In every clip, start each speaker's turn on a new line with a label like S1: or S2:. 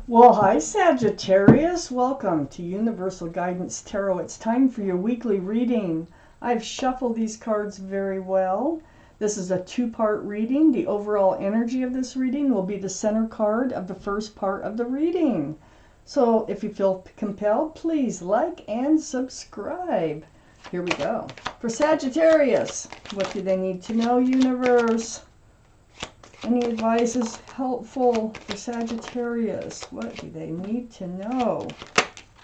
S1: Well, hi Sagittarius. Welcome to Universal Guidance Tarot. It's time for your weekly reading. I've shuffled these cards very well. This is a two-part reading. The overall energy of this reading will be the center card of the first part of the reading. So if you feel compelled, please like and subscribe. Here we go. For Sagittarius, what do they need to know, universe? Any advice is helpful for Sagittarius. What do they need to know?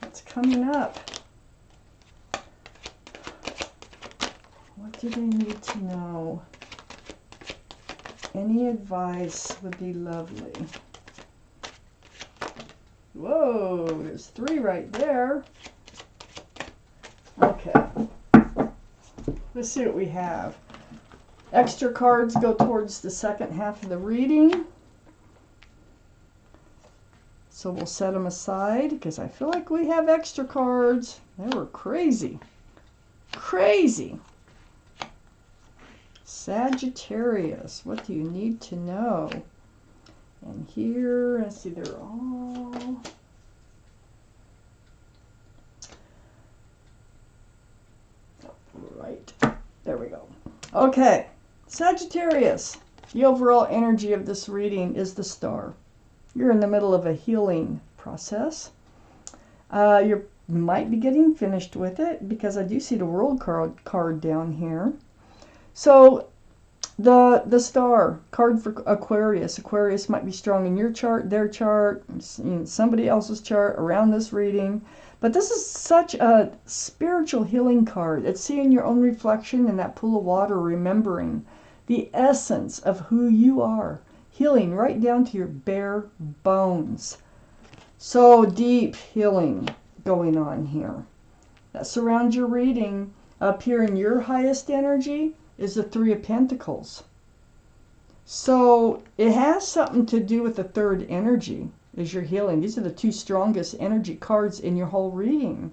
S1: What's coming up? What do they need to know? Any advice would be lovely. Whoa, there's 3 right there. Okay. Let's see what we have. Extra cards go towards the second half of the reading. So we'll set them aside because I feel like we have extra cards. They were crazy. Crazy. Sagittarius, what do you need to know? And here, let's see, they're all... right. There we go. Okay. Sagittarius, the overall energy of this reading is the Star. You're in the middle of a healing process. You might be getting finished with it because I do see the World card down here. So the Star card for Aquarius. Aquarius might be strong in your chart, their chart, somebody else's chart around this reading. But this is such a spiritual healing card. It's seeing your own reflection in that pool of water, remembering the essence of who you are, healing right down to your bare bones. So deep healing going on here. That surrounds your reading. Up here in your highest energy is the 3 of Pentacles. So it has something to do with the third energy as you're healing. These are the 2 strongest energy cards in your whole reading.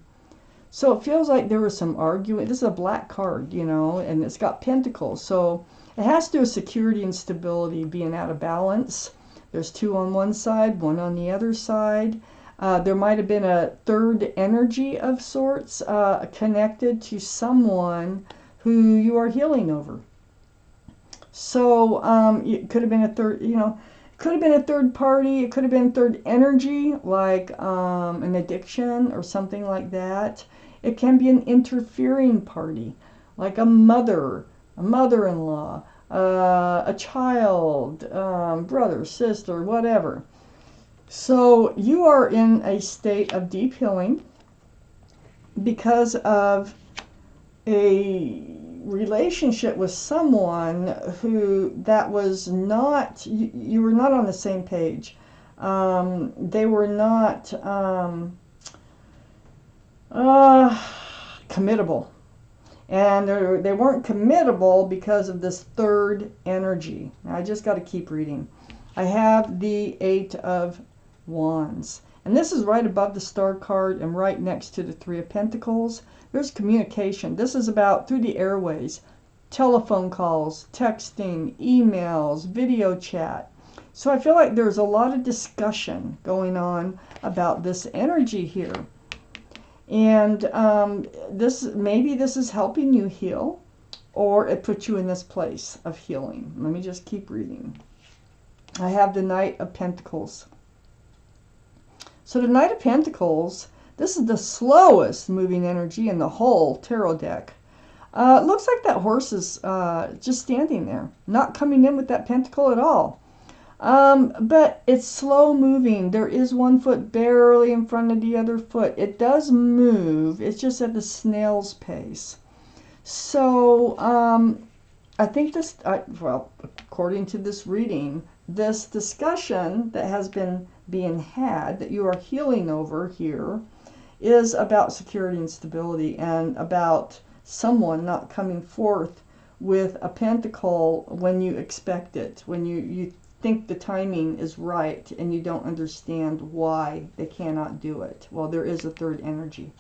S1: So it feels like there was some arguing. This is a black card, you know, and it's got pentacles. So it has to do with security and stability being out of balance. There's 2 on one side, 1 on the other side. There might have been a third energy of sorts connected to someone who you are healing over. So it could have been a third, you know, could have been a third party. It could have been third energy, like an addiction or something like that. It can be an interfering party, like a mother-in-law, a child, brother, sister, whatever. So you are in a state of deep healing because of a relationship with someone who that was not, you were not on the same page. They were not committable. And they weren't committable because of this third energy. Now, I just got to keep reading. I have the 8 of Wands. And this is right above the Star card and right next to the 3 of Pentacles. There's communication. This is about through the airways. Telephone calls, texting, emails, video chat. So I feel like there's a lot of discussion going on about this energy here. And maybe this is helping you heal, or it puts you in this place of healing. Let me just keep reading. I have the Knight of Pentacles. So the Knight of Pentacles, this is the slowest moving energy in the whole tarot deck. It looks like that horse is just standing there, not coming in with that pentacle at all. But it's slow moving. There is one foot barely in front of the other foot. It does move. It's just at the snail's pace. So I think this, well, according to this reading, this discussion that has been being had, that you are healing over here, is about security and stability and about someone not coming forth with a pentacle when you expect it, when you think the timing is right and you don't understand why they cannot do it. Well, there is a third energy.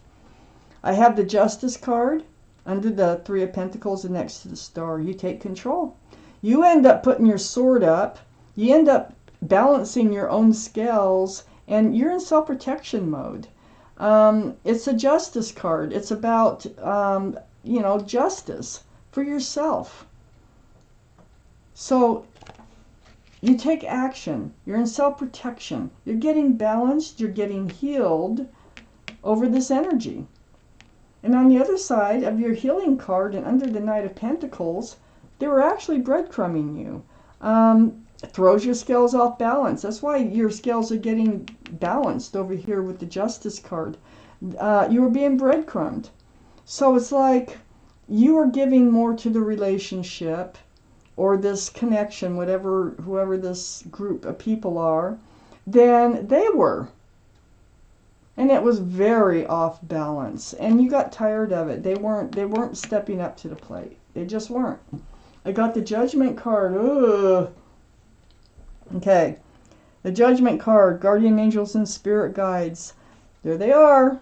S1: I have the Justice card under the 3 of Pentacles and next to the Star. You take control. You end up putting your sword up. You end up balancing your own scales and you're in self-protection mode. It's a justice card. It's about, justice for yourself. So you take action. You're in self-protection. You're getting balanced. You're getting healed over this energy. And on the other side of your healing card and under the Knight of Pentacles, they were actually breadcrumbing you. Throws your scales off balance. That's why your scales are getting balanced over here with the Justice card. You were being breadcrumbed. So it's like you are giving more to the relationship or this connection, whoever this group of people are, than they were. And it was very off balance. And you got tired of it. They weren't stepping up to the plate. They just weren't. I got the Judgment card. Ugh. Okay. The Judgment card, guardian angels and spirit guides. There they are.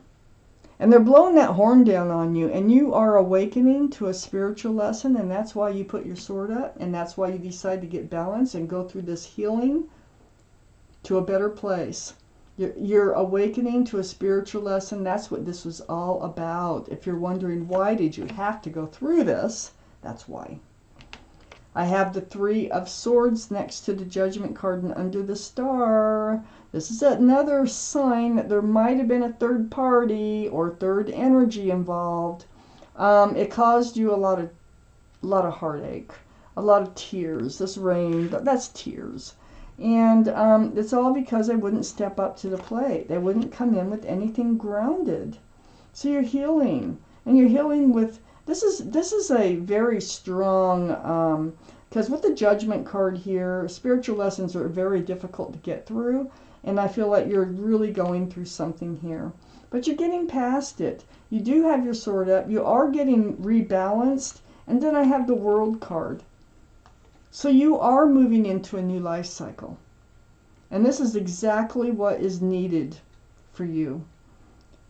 S1: And they're blowing that horn down on you. And you are awakening to a spiritual lesson. And that's why you put your sword up. And that's why you decide to get balanced and go through this healing to a better place. You're awakening to a spiritual lesson. That's what this was all about. If you're wondering why did you have to go through this, that's why. I have the Three of Swords next to the Judgment card and under the Star. This is another sign that there might have been a third party or third energy involved. It caused you a lot of heartache, a lot of tears. This rain, that's tears. And it's all because they wouldn't step up to the plate. They wouldn't come in with anything grounded. So you're healing. And you're healing with... This is a very strong... Because with the Judgment card here, spiritual lessons are very difficult to get through. And I feel like you're really going through something here. But you're getting past it. You do have your sword up. You are getting rebalanced. And then I have the World card. So you are moving into a new life cycle. And this is exactly what is needed for you.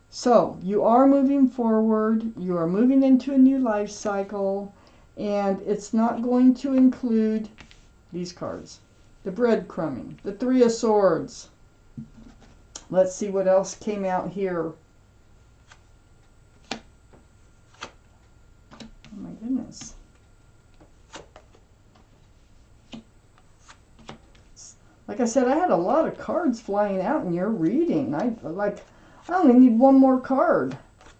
S1: So you are moving forward. You are moving into a new life cycle. And it's not going to include these cards. The breadcrumbing. The Three of Swords. Let's see what else came out here. Oh my goodness. Like I said, I had a lot of cards flying out in your reading. I only need one more card.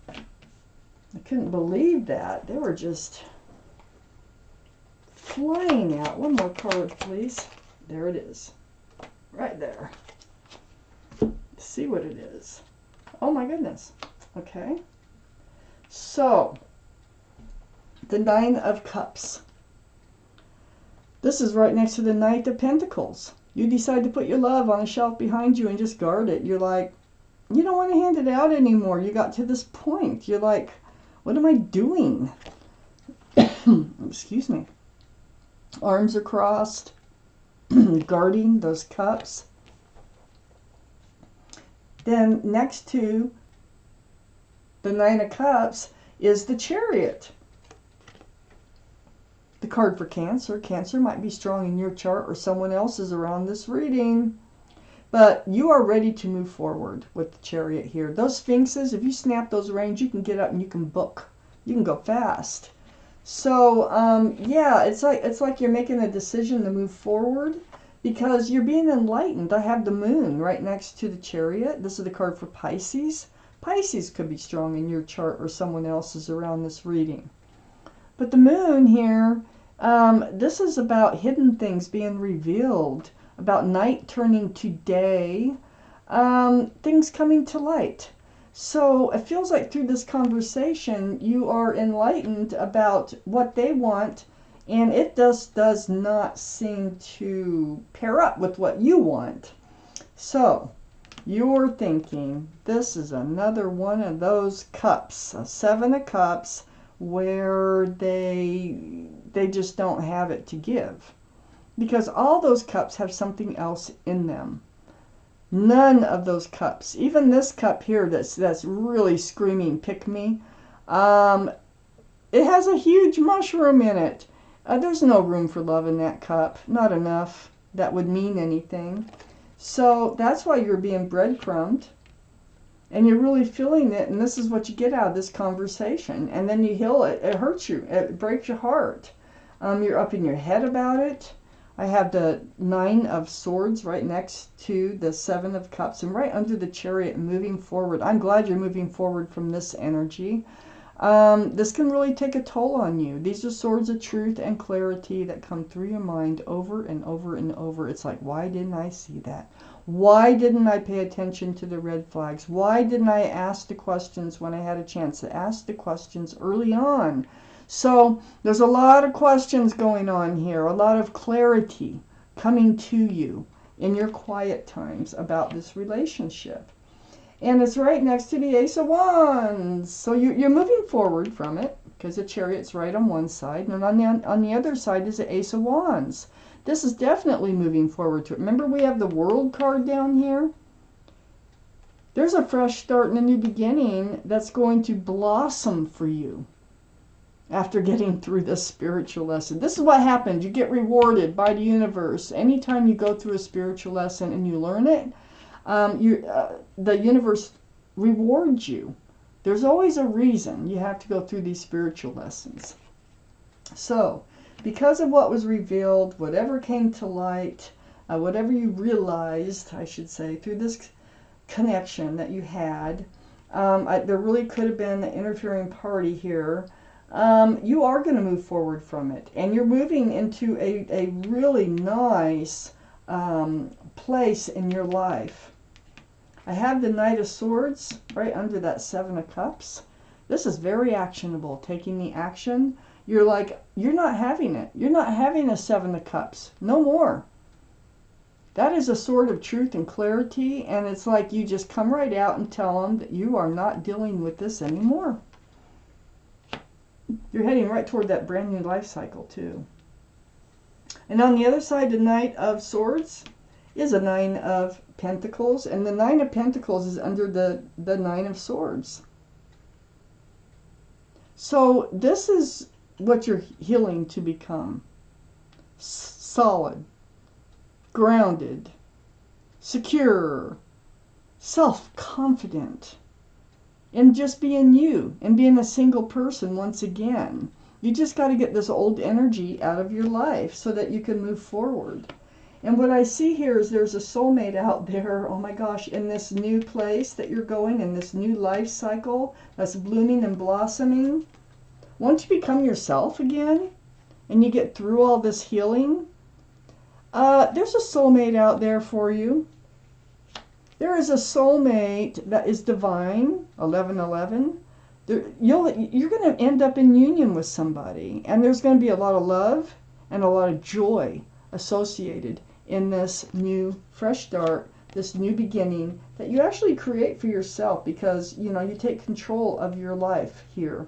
S1: I couldn't believe that. They were just flying out. One more card, please. There it is. Right there. Let's see what it is. Oh my goodness. Okay. So, the Nine of Cups. This is right next to the Knight of Pentacles. You decide to put your love on a shelf behind you and just guard it. You're like, you don't want to hand it out anymore. You got to this point. You're like, what am I doing? Excuse me. Arms are crossed, guarding those cups. Then next to the Nine of Cups is the Chariot. The card for Cancer. Cancer might be strong in your chart or someone else's around this reading. But you are ready to move forward with the Chariot here. Those Sphinxes, if you snap those reins, you can get up and you can book. You can go fast. So, yeah, it's like you're making a decision to move forward because you're being enlightened. I have the Moon right next to the Chariot. This is the card for Pisces. Pisces could be strong in your chart or someone else's around this reading. But the Moon here, this is about hidden things being revealed, about night turning to day, things coming to light. So it feels like through this conversation, you are enlightened about what they want, and it just does not seem to pair up with what you want. So you're thinking, this is another one of those cups, a Seven of Cups, where they just don't have it to give. Because all those cups have something else in them. None of those cups, even this cup here that's really screaming pick me, it has a huge mushroom in it. There's no room for love in that cup. Not enough that would mean anything. So that's why you're being breadcrumbed. And you're really feeling it, and this is what you get out of this conversation. And then you heal it. It hurts you. It breaks your heart. You're up in your head about it. I have the 9 of Swords right next to the 7 of Cups and right under the Chariot, moving forward. I'm glad you're moving forward from this energy. This can really take a toll on you. These are swords of truth and clarity that come through your mind over and over and over. It's like, why didn't I see that? Why didn't I pay attention to the red flags? Why didn't I ask the questions when I had a chance to ask the questions early on? So there's a lot of questions going on here, a lot of clarity coming to you in your quiet times about this relationship. And it's right next to the Ace of Wands. So you're moving forward from it because the Chariot's right on one side. And on the other side is the Ace of Wands. This is definitely moving forward to it. Remember, we have the World card down here? There's a fresh start and a new beginning that's going to blossom for you after getting through this spiritual lesson. This is what happens. You get rewarded by the universe. Anytime you go through a spiritual lesson and you learn it, the universe rewards you. There's always a reason you have to go through these spiritual lessons. So, because of what was revealed, whatever came to light, whatever you realized, I should say, through this connection that you had, there really could have been an interfering party here. You are going to move forward from it. And you're moving into a really nice place in your life. I have the Knight of Swords right under that 7 of Cups. This is very actionable, taking the action. You're like, you're not having it. You're not having a 7 of Cups. No more. That is a sword of truth and clarity, and it's like you just come right out and tell them that you are not dealing with this anymore. You're heading right toward that brand new life cycle, too. And on the other side, the Knight of Swords is a 9 of Pentacles, and the 9 of Pentacles is under the 9 of Swords. So this is what you're healing to become. Solid, grounded, secure, self-confident, and just being you and being a single person once again. You just got to get this old energy out of your life so that you can move forward. And what I see here is there's a soulmate out there, oh my gosh, in this new place that you're going, in this new life cycle that's blooming and blossoming. Once you become yourself again and you get through all this healing, there's a soulmate out there for you. There is a soulmate that is divine, 1111. You're going to end up in union with somebody, and there's going to be a lot of love and a lot of joy associated in this new fresh start, this new beginning that you actually create for yourself, because you take control of your life here.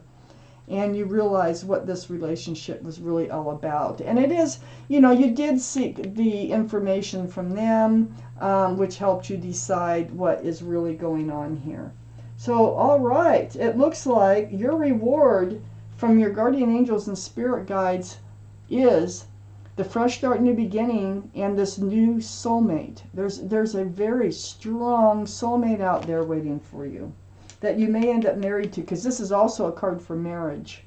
S1: And you realize what this relationship was really all about. And it is, you did seek the information from them, which helped you decide what is really going on here. So, all right, it looks like your reward from your guardian angels and spirit guides is the fresh start, new beginning, and this new soulmate. There's a very strong soulmate out there waiting for you that you may end up married to, because this is also a card for marriage.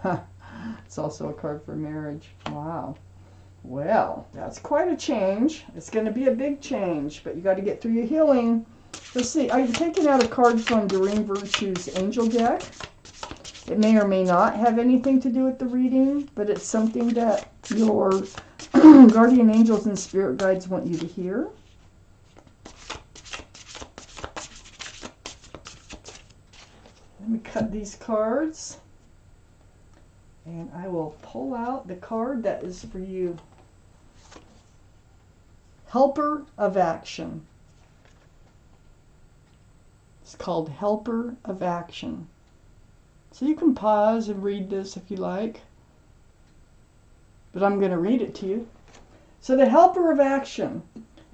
S1: It's also a card for marriage. Wow. Well, that's quite a change. It's going to be a big change, but you got to get through your healing. Let's see. Are you taking out a card from Doreen Virtue's Angel deck? It may or may not have anything to do with the reading, but it's something that your guardian angels and spirit guides want you to hear. Let me cut these cards, and I will pull out the card that is for you. Helper of Action. It's called Helper of Action. So you can pause and read this if you like, but I'm going to read it to you. So the Helper of Action,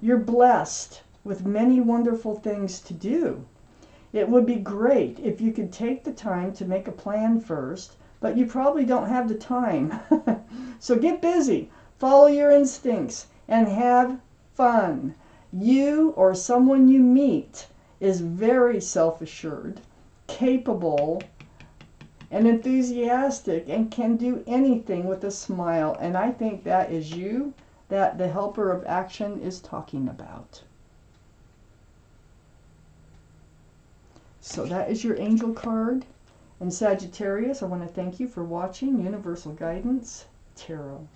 S1: you're blessed with many wonderful things to do. It would be great if you could take the time to make a plan first, but you probably don't have the time. So get busy, follow your instincts, and have fun. You or someone you meet is very self-assured, capable, and enthusiastic, and can do anything with a smile. And I think that is you that the helper of action is talking about. So that is your angel card. And Sagittarius, I want to thank you for watching Universal Guidance Tarot.